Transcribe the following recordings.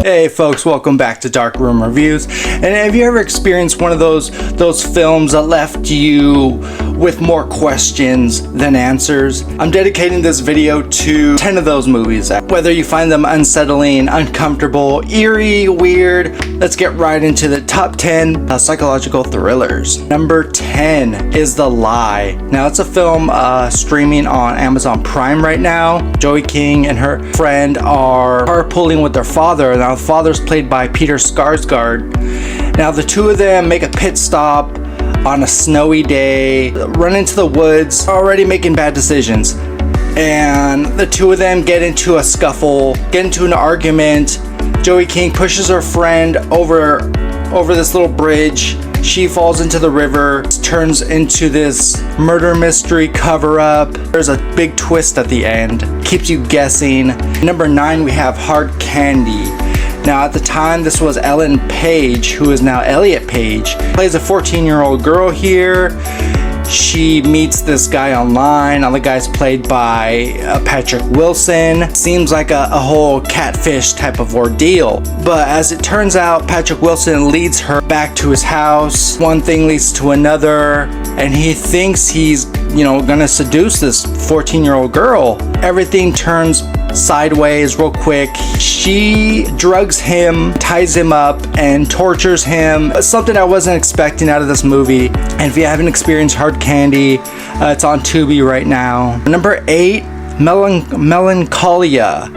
Hey folks, welcome back to Dark Room Reviews. And have you ever experienced one of those films that left you with more questions than answers? I'm dedicating this video to 10 of those movies. Whether you find them unsettling, uncomfortable, eerie, weird, let's get right into the top 10 psychological thrillers. Number 10 is The Lie. Now it's a film streaming on Amazon Prime right now. Joey King and her friend are carpooling with their father. Now the father's played by Peter Skarsgård. Now the two of them make a pit stop on a snowy day, run into the woods, already making bad decisions. And the two of them get into a scuffle, get into an argument. Joey King pushes her friend over this little bridge. She falls into the river, turns into this murder mystery cover-up. There's a big twist at the end, keeps you guessing. Number 9, we have Hard Candy. Now at the time, this was Ellen Page, who is now Elliot Page. Plays a 14-year-old girl here. She meets this guy online. Now the guy's played by Patrick Wilson. Seems like a whole catfish type of ordeal. But as it turns out, Patrick Wilson leads her back to his house. One thing leads to another, and he thinks he's, gonna seduce this 14-year-old girl. Everything turns sideways real quick. She drugs him, ties him up, and tortures him. Something I wasn't expecting out of this movie. And if you haven't experienced Hard Candy, it's on Tubi right now. Number 8, Melancholia.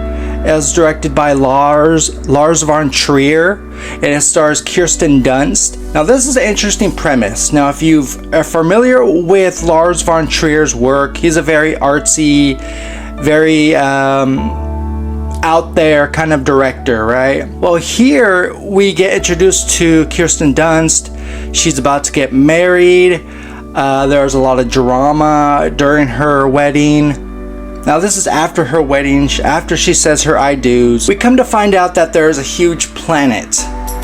It was directed by Lars von Trier, and it stars Kirsten Dunst. Now this is an interesting premise. Now if you are familiar with Lars von Trier's work, he's a very artsy, very out there kind of director, right? Well, here we get introduced to Kirsten Dunst. She's about to get married. There's a lot of drama during her wedding. Now this is after her wedding, after she says her I do's. We come to find out that there's a huge planet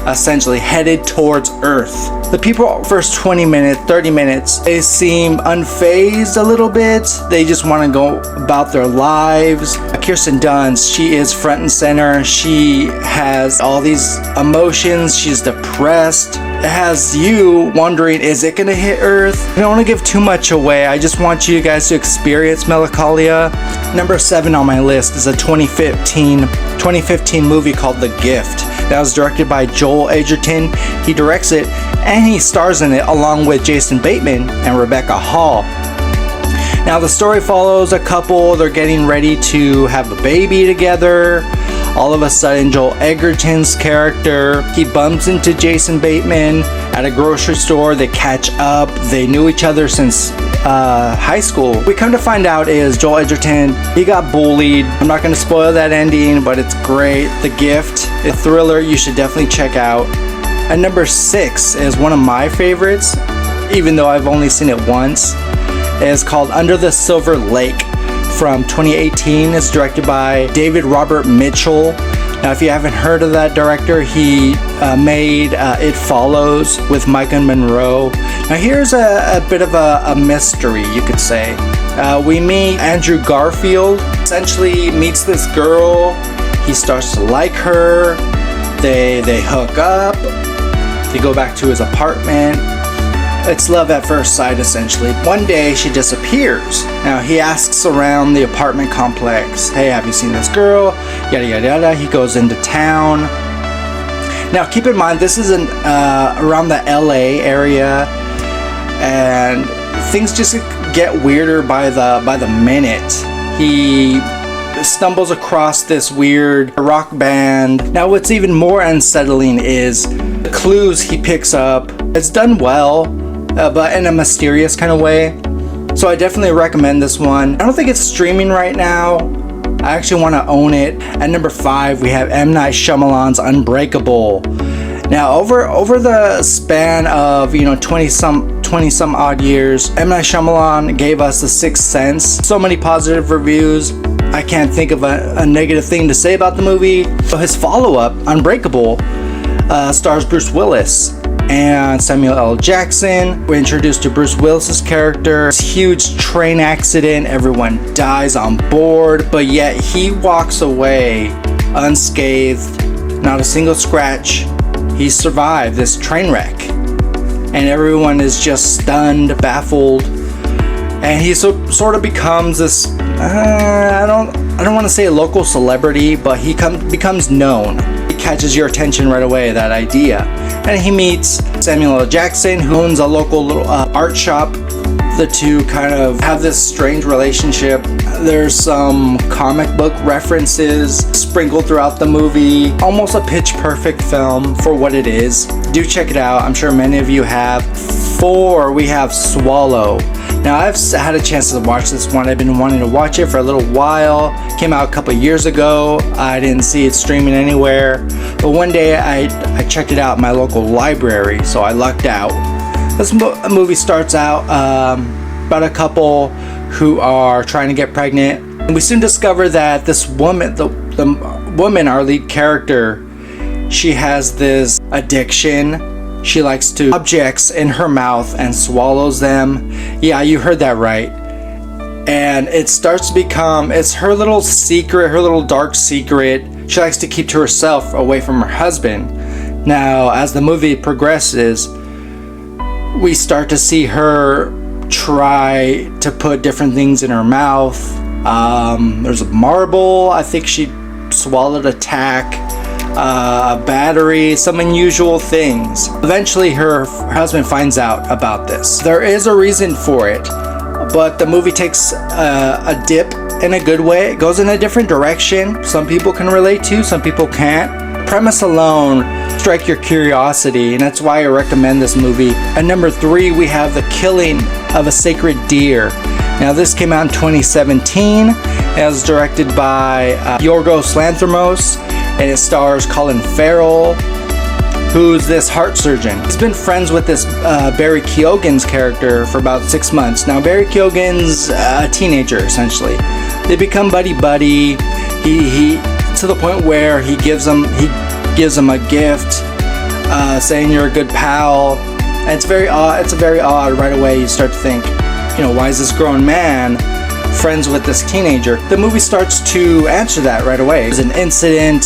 essentially headed towards Earth. The people first 20 minutes, 30 minutes, they seem unfazed a little bit. They just want to go about their lives. Kirsten Dunst, she is front and center. She has all these emotions. She's depressed. It has you wondering, is it going to hit Earth? I don't want to give too much away. I just want you guys to experience Melancholia. Number 7 on my list is a 2015 movie called The Gift. That was directed by Joel Edgerton. He directs it and he stars in it along with Jason Bateman and Rebecca Hall. Now the story follows a couple. They're getting ready to have a baby together. All of a sudden, Joel Edgerton's character, he bumps into Jason Bateman at a grocery store. They catch up. They knew each other since high school. We come to find out is Joel Edgerton, he got bullied. I'm not going to spoil that ending, but it's great. The Gift, a thriller you should definitely check out. And number 6 is one of my favorites, even though I've only seen it once. It's called Under the Silver Lake from 2018. It's directed by David Robert Mitchell. Now if you haven't heard of that director, he made It Follows with Micah Monroe. Now here's a bit of a mystery, you could say. We meet Andrew Garfield. Essentially meets this girl. He starts to like her. They hook up. They go back to his apartment. It's love at first sight, essentially. One day, she disappears. Now, he asks around the apartment complex, hey, have you seen this girl? Yada, yada, yada. He goes into town. Now, keep in mind, this is around the LA area, and things just get weirder by the minute. He stumbles across this weird rock band. Now, what's even more unsettling is the clues he picks up. It's done well, but in a mysterious kind of way. So I definitely recommend this one. I don't think it's streaming right now. I actually want to own it. At number 5, we have M. Night Shyamalan's Unbreakable. Now, over the span of 20 some odd years, M. Night Shyamalan gave us The Sixth Sense. So many positive reviews. I can't think of a negative thing to say about the movie. So his follow-up, Unbreakable, stars Bruce Willis and Samuel L. Jackson. We're introduced to Bruce Willis's character. This huge train accident, everyone dies on board, but yet he walks away unscathed, not a single scratch. He survived this train wreck, and everyone is just stunned, baffled, and he sort of becomes this. I don't want to say a local celebrity, but he becomes known. It catches your attention right away, that idea, and he meets Samuel L. Jackson, who owns a local little art shop. The two kind of have this strange relationship. There's some comic book references sprinkled throughout the movie. Almost a pitch perfect film for what it is. Do check it out. I'm sure many of you have. 4, we have Swallow. Now, I've had a chance to watch this one. I've been wanting to watch it for a little while. Came out a couple years ago. I didn't see it streaming anywhere. But one day I checked it out in my local library, so I lucked out. This movie starts out about a couple who are trying to get pregnant. And we soon discover that this woman, the woman, our lead character, she has this addiction. She likes to objects in her mouth and swallows them. Yeah, you heard that right. And it starts to become, it's her little secret, her little dark secret. She likes to keep to herself, away from her husband. Now, as the movie progresses, we start to see her try to put different things in her mouth. There's a marble. I think she swallowed a tack, a battery, some unusual things. Eventually, her husband finds out about this. There is a reason for it, but the movie takes a dip in a good way. It goes in a different direction. Some people can relate to, some people can't. Premise alone strike your curiosity, and that's why I recommend this movie. At number 3, we have The Killing of a Sacred Deer. Now, this came out in 2017. It was directed by Yorgos Lanthimos, and it stars Colin Farrell, who's this heart surgeon. He's been friends with this Barry Keoghan's character for about 6 months. Now, Barry Keoghan's a teenager, essentially. They become buddy-buddy. He to the point where he gives him a gift, saying you're a good pal. And it's very odd right away. You start to think, why is this grown man friends with this teenager? The movie starts to answer that right away. There's an incident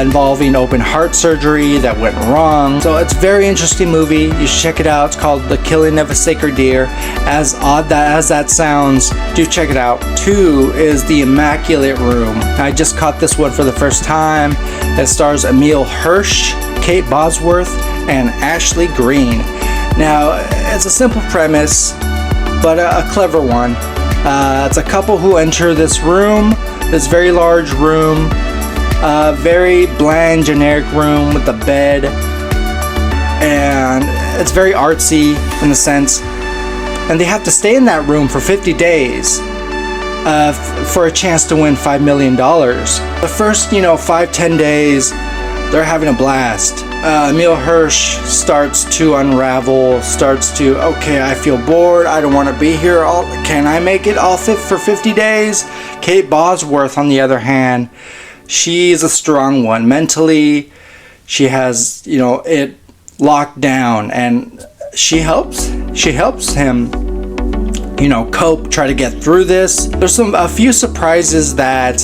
involving open heart surgery that went wrong. So it's a very interesting movie. You should check it out. It's called The Killing of a Sacred Deer. As odd as that sounds, do check it out. 2 is The Immaculate Room. I just caught this one for the first time. It stars Emile Hirsch, Kate Bosworth, and Ashley Greene. Now, it's a simple premise, but a clever one. It's a couple who enter this room, this very large room, very bland, generic room with a bed, and it's very artsy in a sense. And they have to stay in that room for 50 days for a chance to win $5 million. The first, 5-10 days, they're having a blast. Emile Hirsch starts to unravel, okay, I feel bored, I don't want to be here. Can I make it all fit for 50 days? Kate Bosworth, on the other hand, she's a strong one. Mentally, she has, it locked down, and she helps him, cope, try to get through this. There's a few surprises that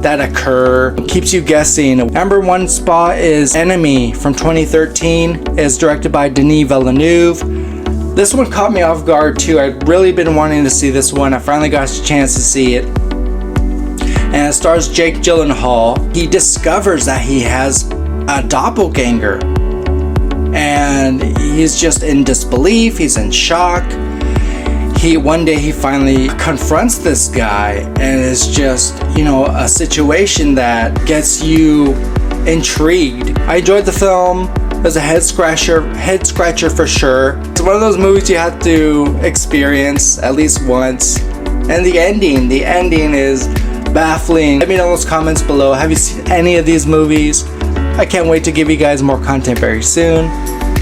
occur, keeps you guessing. Number 1 spot is Enemy from 2013. It's directed by Denis Villeneuve. This one caught me off guard too. I'd really been wanting to see this one. I finally got a chance to see it. And it stars Jake Gyllenhaal. He discovers that he has a doppelganger, and he's just in disbelief. He's in shock. One day he finally confronts this guy, and it's just, a situation that gets you intrigued. I enjoyed the film. It was a head scratcher for sure. It's one of those movies you have to experience at least once. And the ending is baffling. Let me know in those comments below. Have you seen any of these movies? I can't wait to give you guys more content very soon.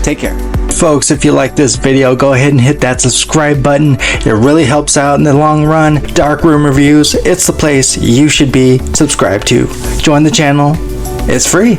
Take care. Folks, if you like this video, go ahead and hit that subscribe button. It really helps out in the long run. Dark Room Reviews, it's the place you should be subscribed to. Join the channel. It's free.